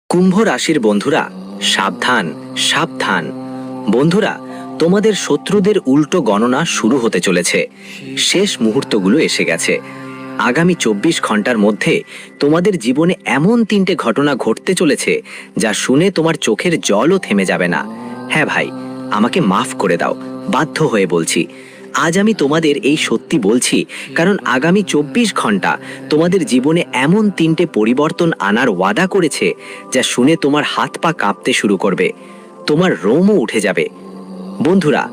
কুম্ভ রাশির বন্ধুরা, সাবধান সাবধান। বন্ধুরা, তোমাদের শত্রুদের উল্টো গণনা শুরু হতে চলেছে। শেষ মুহূর্তগুলো এসে গেছে। আগামী 24 ঘন্টার মধ্যে তোমাদের জীবনে এমন 3টে ঘটনা ঘটতে চলেছে যা শুনে তোমার চোখের জলও থেমে যাবে না। হ্যাঁ ভাই, আমাকে মাফ করে দাও, বাধ্য হয়ে বলছি। আজ আমি তোমাদের এই সত্যি বলছি কারণ আগামী 24 ঘন্টা তোমাদের জীবনে এমন 3টে পরিবর্তন আনার ওয়াদা করেছে যা শুনে তোমার হাত পা কাঁপতে শুরু করবে, তোমার রোমও উঠে যাবে। বন্ধুরা,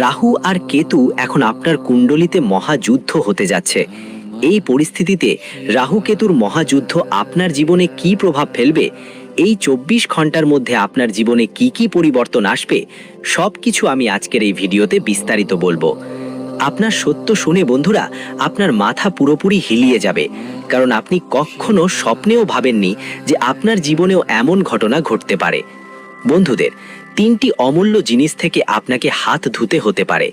রাহু আর কেতু এখন আপনার কুণ্ডলিতে মহাযুদ্ধ হতে যাচ্ছে। এই পরিস্থিতিতে রাহু কেতুর মহাযুদ্ধ আপনার জীবনে কি প্রভাব ফেলবে, এই 24 ঘন্টার মধ্যে আপনার জীবনে কি কি পরিবর্তন আসবে, সবকিছু আমি আজকের এই ভিডিওতে বিস্তারিত বলবো। আপনার সত্য শুনে বন্ধুরা আপনার মাথা পুরোপুরি হিলিয়ে যাবে, কারণ আপনি কখনো স্বপ্নেও ভাবেননি যে আপনার জীবনেও এমন ঘটনা ঘটতে পারে। বন্ধুদের, 3টি অমূল্য জিনিস থেকে আপনাকে হাত ধুতে হতে পারে।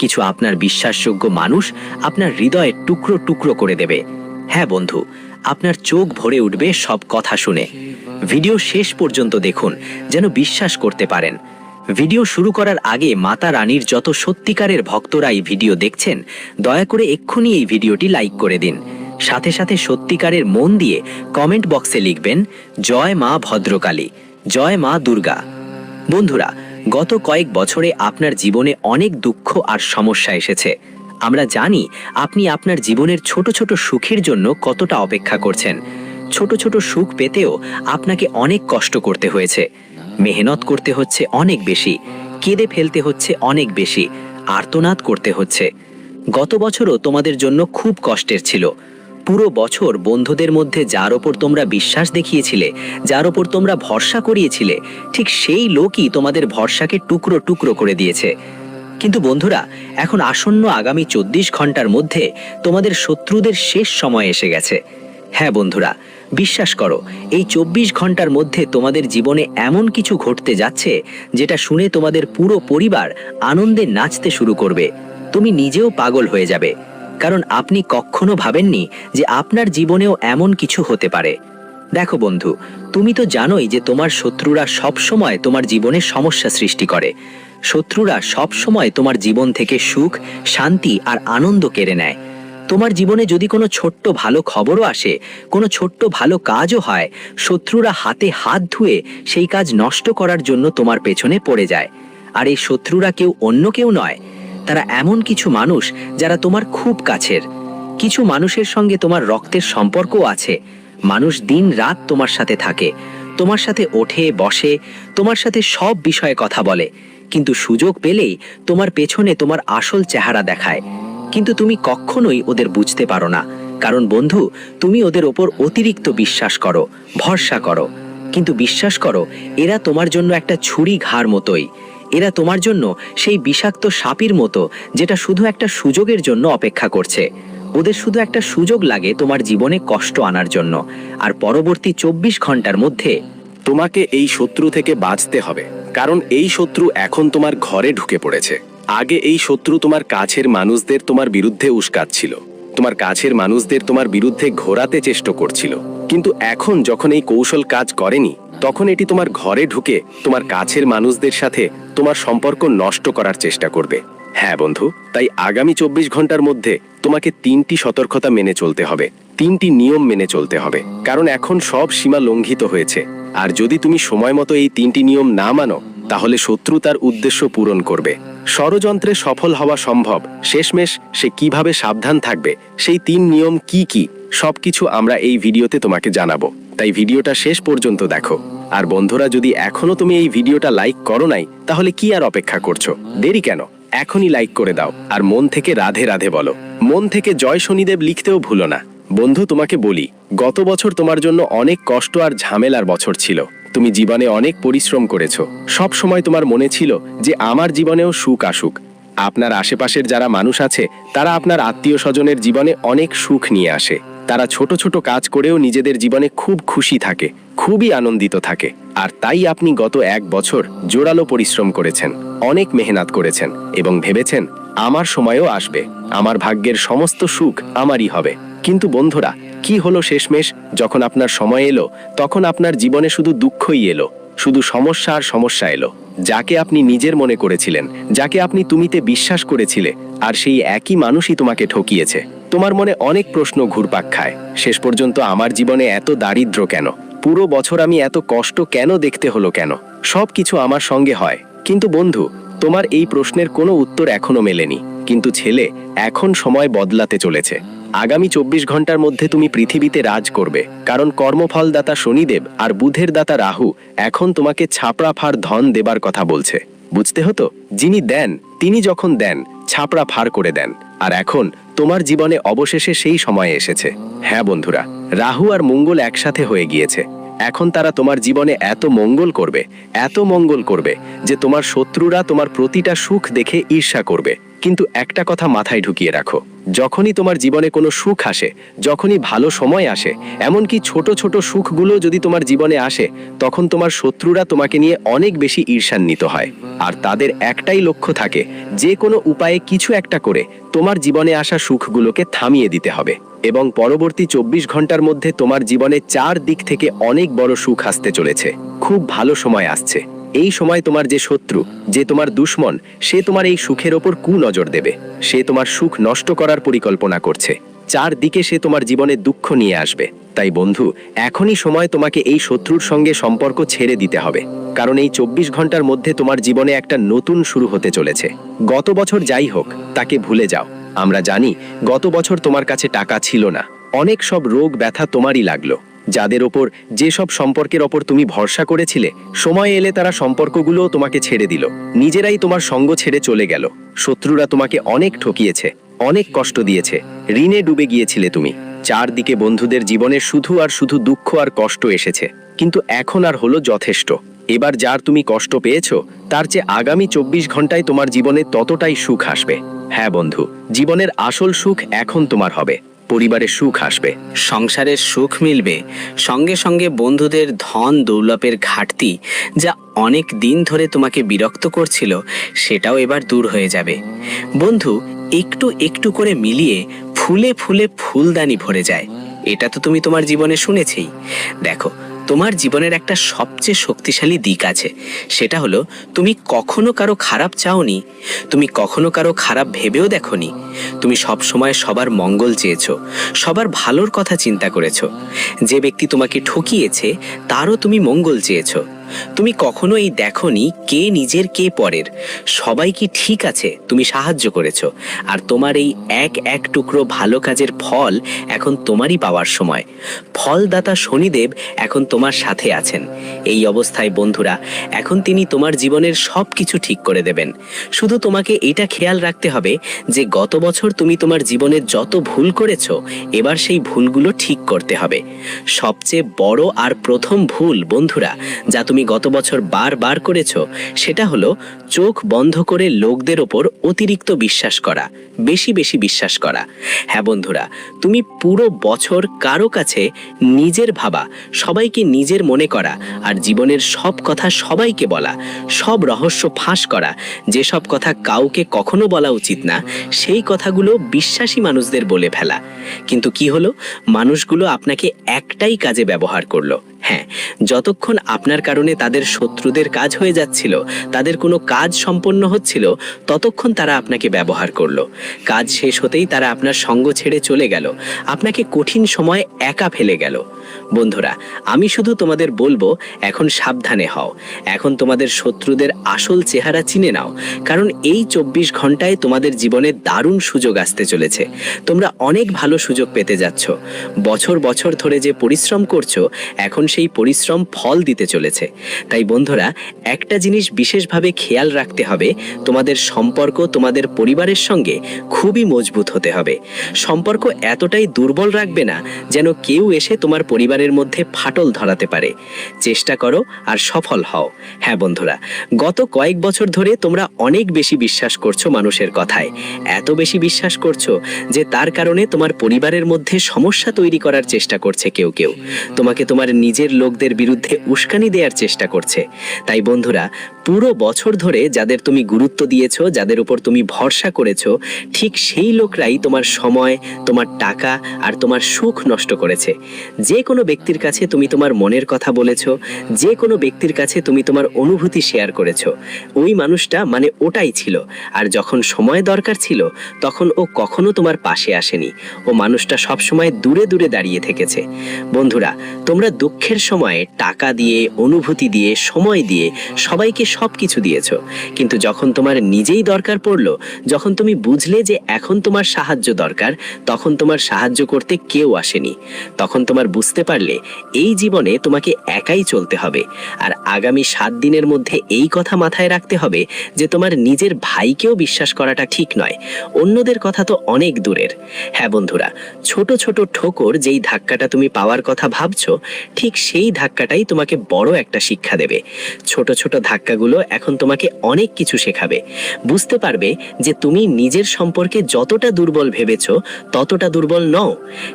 কিছু আপনার বিশ্বাসযোগ্য মানুষ আপনার হৃদয়ের টুকরো টুকরো করে দেবে। হ্যাঁ বন্ধু, আপনার চোখ ভরে উঠবে সব কথা শুনে। ভিডিও শেষ পর্যন্ত দেখুন যেন বিশ্বাস করতে পারেন। ভিডিও শুরু করার আগে মাতা রানীর যত সত্যিকারের ভক্তরা এই ভিডিও দেখছেন, দয়া করে এক্ষুনি এই ভিডিওটি লাইক করে দিন। সাথে সাথে সত্যিকারের মন দিয়ে কমেন্ট বক্সে লিখবেন, জয় মা ভদ্রকালী, জয় মা দুর্গা। বন্ধুরা, গত কয়েক বছরে আপনার জীবনে অনেক দুঃখ আর সমস্যা এসেছে। আমরা জানি আপনি আপনার জীবনের ছোট ছোট সুখের জন্য কতটা অপেক্ষা করছেন। ছোট ছোট সুখ পেতেও আপনাকে অনেক কষ্ট করতে হয়েছে, মেহনত করতে হচ্ছে অনেক বেশি, কেঁদে ফেলতে হচ্ছে অনেক বেশি, আর্তনাদ করতে হচ্ছে। গত বছরও তোমাদের জন্য খুব কষ্টের ছিল। পুরো বছর বন্ধুদের মধ্যে যার ওপর তোমরা বিশ্বাস দেখিয়েছিলে, যার ওপর তোমরা ভরসা করিয়েছিলে, ঠিক সেই লোকই তোমাদের ভরসাকে টুকরো টুকরো করে দিয়েছে। কিন্তু বন্ধুরা, এখন আসন্ন আগামী 24 ঘন্টার মধ্যে তোমাদের শত্রুদের শেষ সময় এসে গেছে। হ্যাঁ বন্ধুরা, বিশ্বাস করো, এই 24 ঘন্টার মধ্যে তোমাদের জীবনে এমন কিছু ঘটতে যাচ্ছে যেটা শুনে তোমাদের পুরো পরিবার আনন্দে নাচতে শুরু করবে। তুমি নিজেও পাগল হয়ে যাবে, কারণ আপনি কখনো ভাবেননি যে আপনার জীবনেও এমন কিছু হতে পারে। দেখো বন্ধু, তুমি তো জানোই যে তোমার শত্রুরা সব সময় তোমার জীবনে সমস্যা সৃষ্টি করে। শত্রুরা সব সময় তোমার জীবন থেকে সুখ, শান্তি আর আনন্দ কেড়ে নেয়। তোমার জীবনে যদি কোনো ছোট্ট ভালো খবরও আসে, কোনো ছোট্ট ভালো কাজও হয়, শত্রুরা হাতে হাত ধুয়ে সেই কাজ নষ্ট করার জন্য তোমার পেছনে পড়ে যায়। আর এই শত্রুরা অন্য কেউ নয়, তারা এমন কিছু মানুষ যারা তোমার খুব কাছের। কিছু মানুষের সঙ্গে তোমার রক্তের সম্পর্কও আছে। মানুষ দিন রাত তোমার সাথে থাকে, তোমার সাথে ওঠে বসে, তোমার সাথে সব বিষয়ে কথা বলে, কিন্তু সুযোগ পেলেই তোমার পেছনে তোমার আসল চেহারা দেখায়। কিন্তু তুমি কখনোই ওদের বুঝতে পারো না, কারণ বন্ধু, তুমি ওদের ওপর অতিরিক্ত বিশ্বাস করো, ভরসা করো। কিন্তু বিশ্বাস করো, এরা তোমার জন্য একটা ছুরি ঘাড় মতোই। এরা তোমার জন্য সেই বিষাক্ত সাপের মতো, যেটা শুধু একটা সুযোগের জন্য অপেক্ষা করছে। ওদের শুধু একটা সুযোগ লাগে তোমার জীবনে কষ্ট আনার জন্য, আর পরবর্তী 24 ঘন্টার মধ্যে তোমাকে এই শত্রু থেকে বাঁচতে হবে, কারণ এই শত্রু এখন তোমার ঘরে ঢুকে পড়েছে। আগে এই শত্রু তোমার কাছের মানুষদের তোমার বিরুদ্ধে উস্কাচ্ছিল, তোমার কাছের মানুষদের তোমার বিরুদ্ধে ঘোরাতে চেষ্টা করছিল। কিন্তু এখন যখন এই কৌশল কাজ করেনি, তখন এটি তোমার ঘরে ঢুকে তোমার কাছের মানুষদের সাথে তোমার সম্পর্ক নষ্ট করার চেষ্টা করবে। হ্যাঁ বন্ধু, তাই আগামী 24 ঘন্টার মধ্যে তোমাকে 3টি সতর্কতা মেনে চলতে হবে, 3টি নিয়ম মেনে চলতে হবে, কারণ এখন সব সীমা লঙ্ঘিত হয়েছে। আর যদি তুমি সময় মতো এই 3টি নিয়ম না মানো, তাহলে শত্রু তার উদ্দেশ্য পূরণ করবে। ষড়যন্ত্রে সফল হওয়া সম্ভব, শেষমেশ সে কিভাবে সাবধান থাকবে, সেই 3 নিয়ম কি কি, সবকিছু আমরা এই ভিডিওতে তোমাকে জানাবো। তাই ভিডিওটা শেষ পর্যন্ত দেখো। আর বন্ধুরা, যদি এখনো তুমি এই ভিডিওটা লাইক করো নাই, তাহলে কি আর অপেক্ষা করছো? দেরি কেন? এখনই লাইক করে দাও, আর মন থেকে রাধে রাধে বলো। মন থেকে জয় শনিদেব লিখতেও ভুলো না। বন্ধু, তোমাকে বলি, গত বছর তোমার জন্য অনেক কষ্ট আর ঝামেলার বছর ছিল। তুমি জীবনে অনেক পরিশ্রম করেছো। সব সময় তোমার মনে ছিল যে আমার জীবনেও সুখ আসুক। আপনার আশেপাশের যারা মানুষ আছে, তারা আপনার আত্মীয় স্বজনের জীবনে অনেক সুখ নিয়ে আসে। তারা ছোট ছোট কাজ করেও নিজেদের জীবনে খুব খুশি থাকে, খুবই আনন্দিত থাকে। আর তাই আপনি গত 1 বছর জোরালো পরিশ্রম করেছেন, অনেক মেহনত করেছেন এবং ভেবেছেন আমার সময়ও আসবে, আমার ভাগ্যের সমস্ত সুখ আমারই হবে। কিন্তু বন্ধুরা, কি হলো শেষমেশ? যখন আপনার সময় এলো তখন আপনার জীবনে শুধু দুঃখই এলো, শুধু সমস্যা আর সমস্যা এলো। যাকে আপনি নিজের মনে করেছিলেন, যাকে আপনি তুমিতে বিশ্বাস করেছিলে, আর সেই একই মানুষই তোমাকে ঠকিয়েছে। তোমার মনে অনেক প্রশ্ন ঘুরপাক খায়, শেষ পর্যন্ত আমার জীবনে এত দারিদ্র্য কেন? পুরো বছর আমি এত কষ্ট কেন দেখতে হলো কেন? সব কিছু আমার সঙ্গে হয়। কিন্তু বন্ধু, তোমার এই প্রশ্নের কোনো উত্তর এখনো মেলেনি। কিন্তু ছেলে, এখন সময় বদলাতে চলেছে। আগামী 24 ঘন্টার মধ্যে তুমি পৃথিবীতে রাজ করবে, কারণ কর্মফলদাতা শনিদেব আর বুধের দাতা রাহু এখন তোমাকে ছাপড়া ফাড় ধন দেবার কথা বলছে। বুঝতে হতো, যিনি দেন তিনি যখন দেন ছাপড়া ফাড় করে দেন। আর এখন তোমার জীবনে অবশেষে সেই সময় এসেছে। হ্যাঁ বন্ধুরা, রাহু আর মঙ্গল একসাথে হয়ে গিয়েছে। এখন তারা তোমার জীবনে এত মঙ্গল করবে, এত মঙ্গল করবে যে তোমার শত্রুরা তোমার প্রতিটা সুখ দেখে ঈর্ষা করবে। কিন্তু একটা কথা মাথায় ঢুকিয়ে রাখো, যখনই তোমার জীবনে কোনো সুখ আসে, যখনই ভালো সময় আসে, এমনকি ছোট ছোট সুখগুলো যদি তোমার জীবনে আসে, তখন তোমার শত্রুরা তোমাকে নিয়ে অনেক বেশি ঈর্ষান্বিত হয়। আর তাদের একটাই লক্ষ্য থাকে, যে কোনো উপায়ে কিছু একটা করে তোমার জীবনে আসা সুখগুলোকে থামিয়ে দিতে হবে। এবং পরবর্তী 24 ঘন্টার মধ্যে তোমার জীবনে 4 দিক থেকে অনেক বড় সুখ আসতে চলেছে। খুব ভালো সময় আসছে। এই সময় তোমার যে শত্রু, যে তোমার দুশ্মন, সে তোমার এই সুখের ওপর কুনজর দেবে। সে তোমার সুখ নষ্ট করার পরিকল্পনা করছে। 4 দিকে সে তোমার জীবনে দুঃখ নিয়ে আসবে। তাই বন্ধু, এখনই সময় তোমাকে এই শত্রুর সঙ্গে সম্পর্ক ছেড়ে দিতে হবে, কারণ এই 24 ঘন্টার মধ্যে তোমার জীবনে একটা নতুন শুরু হতে চলেছে। গত বছর যাই হোক, তাকে ভুলে যাও। আমরা জানি গত বছর তোমার কাছে টাকা ছিল না, অনেক সব রোগ ব্যথা তোমারই লাগলো। যাদের ওপর, যেসব সম্পর্কের ওপর তুমি ভরসা করেছিলে, সময় এলে তারা সম্পর্কগুলো তোমাকে ছেড়ে দিল, নিজেরাই তোমার সঙ্গ ছেড়ে চলে গেল। শত্রুরা তোমাকে অনেক ঠকিয়েছে, অনেক কষ্ট দিয়েছে, ঋণে ডুবে গিয়েছিলে তুমি। 4 দিকে বন্ধুদের জীবনে শুধু আর শুধু দুঃখ আর কষ্ট এসেছে। কিন্তু এখন আর হলো যথেষ্ট। এবার যার তুমি কষ্ট পেয়েছো, তার চেয়ে আগামী 24 ঘন্টায় তোমার জীবনে ততটাই সুখ আসবে। হ্যাঁ বন্ধু, জীবনের আসল সুখ এখন তোমার হবে। পরিবারের সুখ আসবে, সংসারের সুখ মিলবে, সঙ্গে সঙ্গে বন্ধুদের ধন দৌলতের ঘাটতি যা অনেক দিন ধরে তোমাকে বিরক্ত করছিল, সেটাও এবার দূর হয়ে যাবে। বন্ধু, একটু একটু করে মিলিয়ে ফুলে ফুলে ফুলদানি ভরে যায়, এটা তো তুমি তোমার জীবনে শুনেছেই। দেখো, তোমার জীবনের একটা সবচেয়ে শক্তিশালী দিক আছে, সেটা হলো তুমি কখনো কারো খারাপ চাওনি, তুমি কখনো কারো খারাপ ভেবেও দেখোনি। তুমি সব সময় সবার মঙ্গল চেয়েছো, সবার ভালোর কথা চিন্তা করেছো। যে ব্যক্তি তোমাকে ঠকিয়েছে তারও তুমি মঙ্গল চেয়েছো। তুমি কখনো এই দেখোনি কে নিজের কে পরের, সবাই কি ঠিক আছে তুমি সাহায্য করেছো। আর তোমার এই এক এক টুকরো ভালো কাজের ফল এখন তোমারই পাওয়ার সময়। ফলদাতা শনিদেব এখন তোমার সাথে আছেন। এই অবস্থায় বন্ধুরা, এখন তিনি তোমার জীবনের সব কিছু ঠিক করে দেবেন। শুধু তোমাকে এটা খেয়াল রাখতে হবে যে গত বছর তুমি তোমার জীবনে যত ভুল করেছো, এবার সেই ভুলগুলো ঠিক করতে হবে। সবচেয়ে বড় আর প্রথম ভুল বন্ধুরা, যা তুমি গত বছর বারবার করেছো, সেটা হলো চোখ বন্ধ করে লোকদের ওপর অতিরিক্ত বিশ্বাস করা, বেশি বেশি বিশ্বাস করা। হ্যাঁ বন্ধুরা, তুমি পুরো বছর কারো কাছে নিজের ভাবা, সবাইকে নিজের মনে করা, আর জীবনের সব কথা সবাইকে বলা, সব রহস্য ফাঁস করা, যেসব কথা কাউকে কখনো বলা উচিত না, সেই কথাগুলো বিশ্বাসী মানুষদের বলে ফেলা। কিন্তু কি হলো, মানুষগুলো আপনাকে একটাই কাজে ব্যবহার করলো। হ্যাঁ, যতক্ষণ আপনার কারণে তাদের শত্রুদের কাজ হয়ে যাচ্ছিল, তাদের কোনো কাজ সম্পন্ন হচ্ছিল, ততক্ষণ তারা আপনাকে ব্যবহার করলো। কাজ শেষ হতেই তারা আপনার সঙ্গ ছেড়ে চলে গেল, আপনাকে কঠিন সময় একা ফেলে গেল। বন্ধুরা, আমি শুধু তোমাদের বলবো, এখন সাবধানে হও। এখন তোমাদের শত্রুদের আসল চেহারা চিনে নাও, কারণ এই 24 ঘন্টায় তোমাদের জীবনে দারুণ সুযোগ আসতে চলেছে। তোমরা অনেক ভালো সুযোগ পেতে যাচ্ছ। বছর বছর ধরে যে পরিশ্রম করছো, এখন সেই পরিশ্রম ফল দিতে চলেছে। তাই বন্ধুরা, একটা জিনিস বিশেষভাবে খেয়াল রাখতে হবে, তোমাদের সম্পর্ক তোমাদের পরিবারের সঙ্গে খুবই মজবুত হতে হবে। সম্পর্ক এতটাই দুর্বল রাখবে না যেন কেউ এসে তোমার পরিবারের মধ্যে ফাটল ধরাতে পারে। চেষ্টা করো আর সফল হও। হ্যাঁ বন্ধুরা, গত কয়েক বছর ধরে তোমরা অনেক বেশি বিশ্বাস করছো মানুষের কথায়, এত বেশি বিশ্বাস করছো যে তার কারণে তোমার পরিবারের মধ্যে সমস্যা তৈরি করার চেষ্টা করছে কেউ কেউ। তোমাকে তোমার নিজের নিজের লোকদের বিরুদ্ধে উস্কানি দেওয়ার চেষ্টা করছে। তাই বন্ধুরা, পুরো বছর ধরে যাদের তুমি গুরুত্ব দিয়েছো, যাদের উপর তুমি ভরসা করেছো, ঠিক সেই লোকরাই তোমার সময়, তোমার টাকা আর তোমার সুখ নষ্ট করেছে। যে কোনো ব্যক্তির কাছে তুমি তোমার মনের কথা বলেছো, যে কোনো ব্যক্তির কাছে তুমি তোমার অনুভূতি শেয়ার করেছো, ওই মানুষটা মানে ওটাই ছিল। আর যখন সময় দরকার ছিল তখন ও কখনো তোমার পাশে আসেনি। ও মানুষটা সবসময় দূরে দূরে দাঁড়িয়ে থেকেছে। বন্ধুরা, তোমরা দুঃখের সময়ে টাকা দিয়ে, অনুভূতি দিয়ে, সময় দিয়ে সবাইকে সবকিছু দিয়েছো, কিন্তু যখন তোমার নিজেই দরকার পড়লো, যখন তুমি বুঝলে যে এখন তোমার সাহায্য দরকার, তখন তোমার সাহায্য করতে কেউ আসেনি। তখন তোমার বুঝতে পারলে এই জীবনে তোমাকে একাই চলতে হবে। আর আগামী 7 দিনের মধ্যে এই কথা মাথায় রাখতে হবে যে তোমার নিজের ভাইকেও বিশ্বাস করাটা ঠিক নয়। অন্যদের কথা তো অনেক দূরের। হ্যাঁ বন্ধুরা, ছোট ছোট ঠোকর যেই ধাক্কাটা তুমি পাওয়ার কথা ভাবছো, ঠিক সেই ধাক্কাটাই তোমাকে বড় একটা শিক্ষা দেবে। ছোট ছোট ধাক্কাগুলো এখন তোমাকে অনেক কিছু শেখাবে। বুঝতে পারবে যে তুমি নিজের সম্পর্কে যতটা দুর্বল ভেবেছো ততটা দুর্বল নও।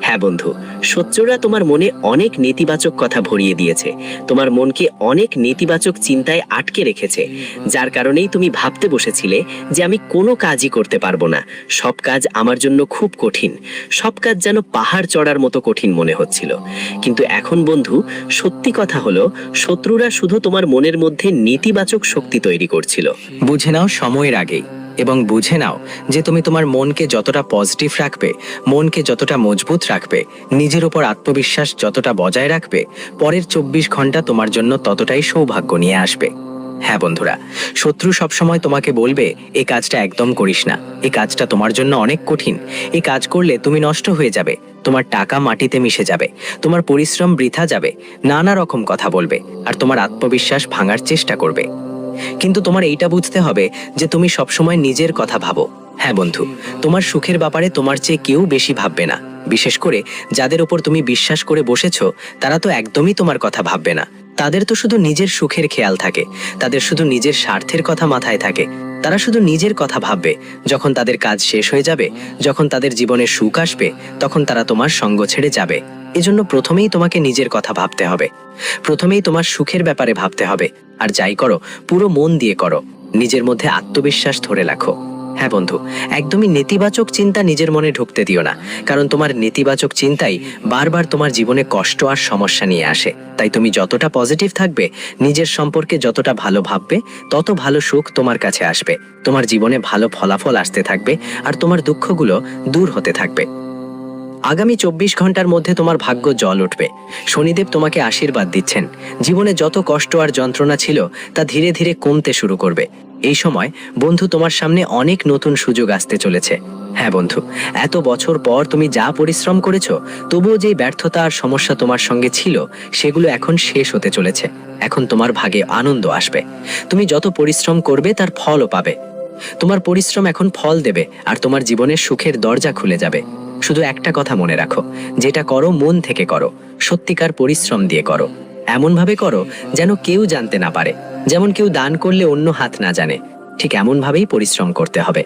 হ্যাঁ বন্ধু, শত্রুরা তোমার মনে অনেক নেতিবাচক কথা ভরিয়ে দিয়েছে, তোমার মনকে অনেক নেতিবাচক চিন্তায় আটকে রেখেছে, যার কারণেই তুমি ভাবতে বসেছিলে যে আমি কোনো কাজই করতে পারবো না, সব কাজ আমার জন্য খুব কঠিন, সব কাজ যেন পাহাড় চড়ার মতো কঠিন মনে হচ্ছিল। কিন্তু এখন বন্ধু, সত্যি কথা হলো, শত্রুরা শুধু তোমার মনের মধ্যে নেতিবাচক শক্তি তৈরি করছিল। বুঝে নাও সময়ের আগেই, এবং বুঝে নাও যে তুমি তোমার মনকে যতটা পজিটিভ রাখবে, মনকে যতটা মজবুত রাখবে, নিজের উপর আত্মবিশ্বাস যতটা বজায় রাখবে, পরের 24 ঘন্টা তোমার জন্য ততটাই সৌভাগ্য নিয়ে আসবে। হ্যাঁ বন্ধুরা, শত্রু সবসময় তোমাকে বলবে এই কাজটা একদম করিস না, এই কাজটা তোমার জন্য অনেক কঠিন, এই কাজ করলে তুমি নষ্ট হয়ে যাবে, তোমার টাকা মাটিতে মিশে যাবে, তোমার পরিশ্রম বৃথা যাবে, নানা রকম কথা বলবে আর তোমার আত্মবিশ্বাস ভাঙার চেষ্টা করবে। কিন্তু তোমার এইটা বুঝতে হবে যে তুমি সবসময় নিজের কথা ভাবো। হ্যাঁ বন্ধু, তোমার সুখের ব্যাপারে তোমার চেয়ে কেউ বেশি ভাববে না। বিশেষ করে যাদের উপর তুমি বিশ্বাস করে বসেছো, তারা তো একদমই তোমার কথা ভাববে না। তাদের তো শুধু নিজের সুখের খেয়াল থাকে, তাদের শুধু নিজের স্বার্থের কথা মাথায় থাকে। তারা শুধু নিজের কথা ভাববে। যখন তাদের কাজ শেষ হয়ে যাবে, যখন তাদের জীবনে সুখ আসবে, তখন তারা তোমার সঙ্গ ছেড়ে যাবে। এজন্য প্রথমেই তোমাকে নিজের কথা ভাবতে হবে, প্রথমেই তোমার সুখের ব্যাপারে ভাবতে হবে। আর যাই করো, পুরো মন দিয়ে করো, নিজের মধ্যে আত্মবিশ্বাস ধরে রাখো। হ্যাঁ বন্ধু, একদমই নেতিবাচক চিন্তা নিজের মনে ঢুকতে দিও না, কারণ তোমার নেতিবাচক চিন্তাই বারবার তোমার জীবনে কষ্ট আর সমস্যা নিয়ে আসে। তাই তুমি যতটা পজিটিভ থাকবে, নিজের সম্পর্কে যতটা ভালো ভাববে, তত ভালো সুখ তোমার কাছে আসবে, তোমার জীবনে ভালো ফলাফল আসতে থাকবে আর তোমার দুঃখগুলো দূর হতে থাকবে। আগামী 24 ঘন্টার মধ্যে তোমার ভাগ্য জল উঠবে। শনিদেব তোমাকে আশীর্বাদ দিচ্ছেন। জীবনে যত কষ্ট আর যন্ত্রণা ছিল তা ধীরে ধীরে কমতে শুরু করবে। এই সময় বন্ধু, তোমার সামনে অনেক নতুন সুযোগ আসতে চলেছে। হ্যাঁ বন্ধু, এত বছর পর তুমি যা পরিশ্রম করেছো, তবুও যেই ব্যর্থতা আর সমস্যা তোমার সঙ্গে ছিল, সেগুলো এখন শেষ হতে চলেছে। এখন তোমার ভাগে আনন্দ আসবে। তুমি যত পরিশ্রম করবে তার ফলও পাবে। তোমার পরিশ্রম এখন ফল দেবে আর তোমার জীবনের সুখের দরজা খুলে যাবে। শুধু একটা কথা মনে রাখো, যেটা করো মন থেকে করো, সত্যিকার পরিশ্রম দিয়ে করো, এমন ভাবে করো যেন কেউ জানতে না পারে। যেমন কেউ দান করলে অন্য হাত না জানে, ঠিক এমন ভাবেই পরিশ্রম করতে হবে।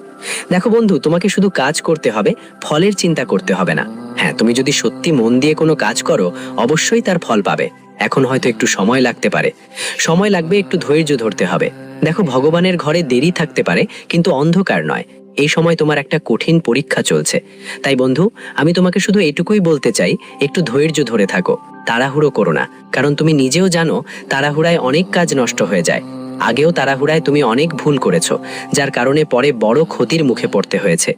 দেখো বন্ধু, তোমাকে শুধু কাজ করতে হবে, ফলের চিন্তা করতে হবে না। হ্যাঁ, তুমি যদি সত্যি মন দিয়ে কোনো কাজ করো, অবশ্যই তার ফল পাবে। এখন হয়তো একটু সময় লাগতে পারে, সময় লাগবে, একটু ধৈর্য ধরতে হবে। দেখো, ভগবানের ঘরে দেরি থাকতে পারে, কিন্তু অন্ধকার নয়। এই সময় তোমার একটা কঠিন পরীক্ষা চলছে। তাই বন্ধু, আমি তোমাকে শুধু এটুকুই বলতে চাই, একটু ধৈর্য ধরে থাকো, তাড়াহুড়ো করো না। কারণ তুমি নিজেও জানো, তাড়াহুড়ায় অনেক কাজ নষ্ট হয়ে যায়। আগেও তাড়াহুড়ায় তুমি অনেক ভুল করেছো, যার কারণে পরে বড় ক্ষতির মুখে পড়তে হয়েছে।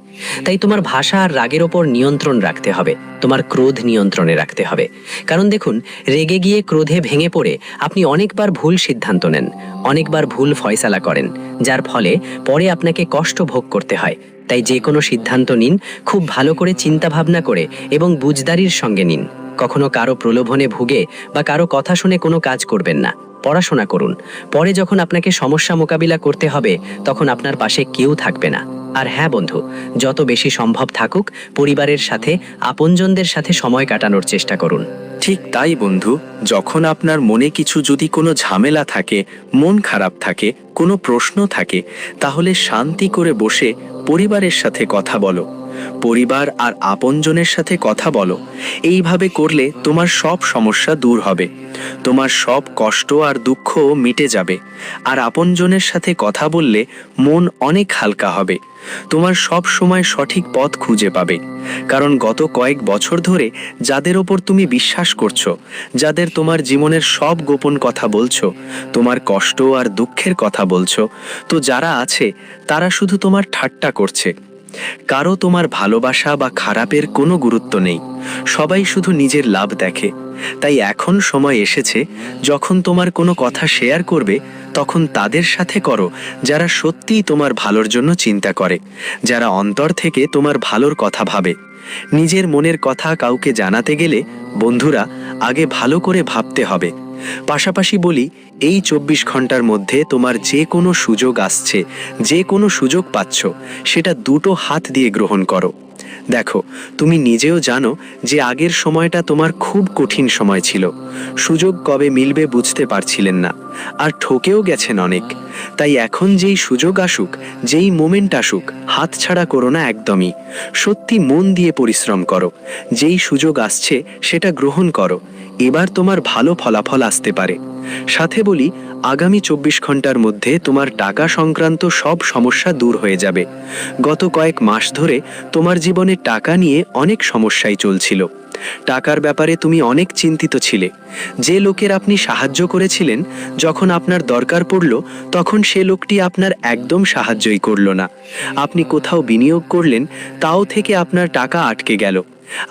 তাই তোমার ভাষা আর রাগের ওপর নিয়ন্ত্রণ রাখতে হবে, তোমার ক্রোধ নিয়ন্ত্রণে রাখতে হবে। কারণ দেখুন, রেগে গিয়ে ক্রোধে ভেঙে পড়ে আপনি অনেকবার ভুল সিদ্ধান্ত নেন, অনেকবার ভুল ফয়সালা করেন, যার ফলে পরে আপনাকে কষ্ট ভোগ করতে হয়। তাই যে কোনো সিদ্ধান্ত নিন খুব ভালো করে চিন্তা ভাবনা করে এবং বুঝদারির সঙ্গে নিন। কখনো কারো প্রলোভনে ভুগে বা কারো কথা শুনে কোনো কাজ করবেন না। পড়াশোনা করুন, পরে যখন আপনাকে সমস্যা মোকাবিলা করতে হবে, তখন আপনার পাশে কেউ থাকবে না। আর হ্যাঁ বন্ধু, যত বেশি সম্ভব থাকুক, পরিবারের সাথে, আপনজনদের সাথে সময় কাটানোর চেষ্টা করুন। ঠিক তাই বন্ধু, যখন আপনার মনে কিছু যদি কোনো ঝামেলা থাকে, মন খারাপ থাকে, কোনো প্রশ্ন থাকে, তাহলে শান্তি করে বসে পরিবারের সাথে কথা বলো। পরিবার আর আপনজনের সাথে কথা বলো। এইভাবে করলে তোমার সব সমস্যা দূর হবে, তোমার সব কষ্ট আর দুঃখ মিটে যাবে। আর আপনজনের সাথে কথা বললে মন অনেক হালকা হবে, তোমার সব সময় সঠিক পথ খুঁজে পাবে। কারণ গত কয়েক বছর ধরে যাদের ওপর তুমি বিশ্বাস করছো, যাদের তোমার জীবনের সব গোপন কথা বলছো, তোমার কষ্ট আর দুঃখের কথা বলছো, তো যারা আছে তারা শুধু তোমার ঠাট্টা করছে। কারো তোমার ভালোবাসা বা খারাপের কোনো গুরুত্ব নেই, সবাই শুধু নিজের লাভ দেখে। তাই এখন সময় এসেছে, যখন তোমার কোনো কথা শেয়ার করবে তখন তাদের সাথে করো যারা সত্যিই তোমার ভালোর জন্য চিন্তা করে, যারা অন্তর থেকে তোমার ভালোর কথা ভাবে। নিজের মনের কথা কাউকে জানাতে গেলে বন্ধুরা আগে ভালো করে ভাবতে হবে। পাশাপাশি বলি, এই 24 ঘন্টার মধ্যে তোমার যে কোনো সুযোগ আসছে, যে কোনো সুযোগ পাচ্ছ, সেটা দুটো হাত দিয়ে গ্রহণ করো। দেখো, তুমি নিজেও জানো যে আগের সময়টা তোমার খুব কঠিন সময় ছিল, সুযোগ কবে মিলবে বুঝতে পারছিলেন না, আর ঠকেও গেছেন অনেক। তাই এখন যেই সুযোগ আসুক, যেই মোমেন্ট আসুক, হাতছাড়া করো না একদমই। সত্যি মন দিয়ে পরিশ্রম করো, যেই সুযোগ আসছে সেটা গ্রহণ করো, এবার তোমার ভালো ফলাফল আসতে পারে। সাথে বলি, আগামী 24 ঘন্টার মধ্যে তোমার টাকা সংক্রান্ত সব সমস্যা দূর হয়ে যাবে। গত কয়েক মাস ধরে তোমার জীবনে টাকা নিয়ে অনেক সমস্যাই চলছিল। টাকার ব্যাপারে তুমি অনেক চিন্তিত ছিলে। যে লোকের আপনি সাহায্য করেছিলেন, যখন আপনার দরকার পড়ল তখন সে লোকটি আপনার একদম সাহায্যই করল না। আপনি কোথাও বিনিয়োগ করলেন, তাও থেকে আপনার টাকা আটকে গেল।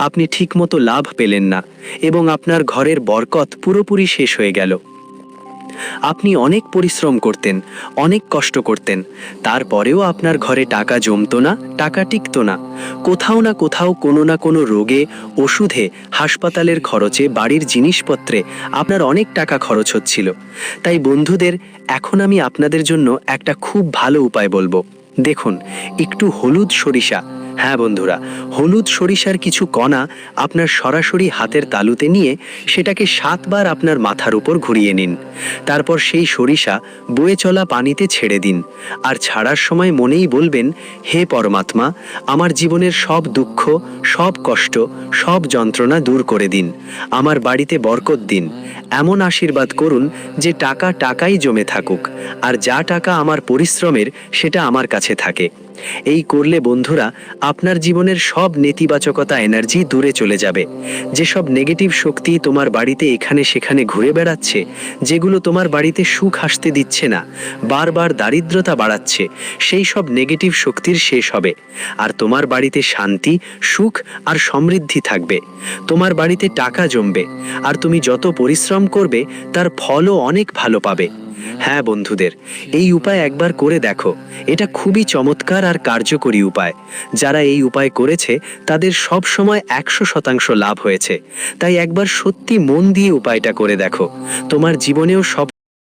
আপনি ঠিকমতো লাভ পেলেন না এবং আপনার ঘরের বরকত পুরোপুরি শেষ হয়ে গেল। আপনি অনেক পরিশ্রম করতেন, অনেক কষ্ট করতেন, তারপরেও আপনার ঘরে টাকা জমতো না, টাকা টিকতো না। কোথাও না কোথাও কোনো না কোনো রোগে, ওষুধে, হাসপাতালের খরচে, বাড়ির জিনিসপত্রে আপনার অনেক টাকা খরচ হচ্ছিল। তাই বন্ধুদের, এখন আমি আপনাদের জন্য একটা খুব ভালো উপায় বলবো। দেখুন, একটু হলুদ সরিষা, হ্যাঁ বন্ধুরা, হলুদ সরিষার কিছু কণা আপনার সরাসরি হাতের তালুতে নিয়ে সেটাকে 7 বার আপনার মাথার উপর ঘুরিয়ে নিন। তারপর সেই সরিষা বয়ে চলা পানিতে ছেড়ে দিন, আর ছাড়ার সময় মনেই বলবেন, হে পরমাত্মা, আমার জীবনের সব দুঃখ, সব কষ্ট, সব যন্ত্রণা দূর করে দিন, আমার বাড়িতে বরকত দিন। এমন আশীর্বাদ করুন যে টাকা টাকাই জমে থাকুক, আর যা টাকা আমার পরিশ্রমের সেটা আমার কাছে থাকে। এই করলে বন্ধুরা, আপনার জীবনের সব নেতিবাচকতা, এনার্জি দূরে চলে যাবে। যেসব নেগেটিভ শক্তি তোমার বাড়িতে এখানে সেখানে ঘুরে বেড়াচ্ছে, যেগুলো তোমার বাড়িতে সুখ আসতে দিচ্ছে না, বারবার দারিদ্রতা বাড়াচ্ছে, সেই সব নেগেটিভ শক্তির শেষ হবে। আর তোমার বাড়িতে শান্তি, সুখ আর সমৃদ্ধি থাকবে। তোমার বাড়িতে টাকা জমবে, আর তুমি যত পরিশ্রম করবে তার ফলও অনেক ভালো পাবে। হ্যাঁ বন্ধুদের, এই উপায় একবার করে দেখো, এটা খুবই চমৎকার আর কার্যকরী উপায়। যারা এই উপায় করেছে তাদের সব সময় 100% লাভ হয়েছে। তাই একবার সত্যি মন দিয়ে উপায়টা করে দেখো, তোমার জীবনেও সব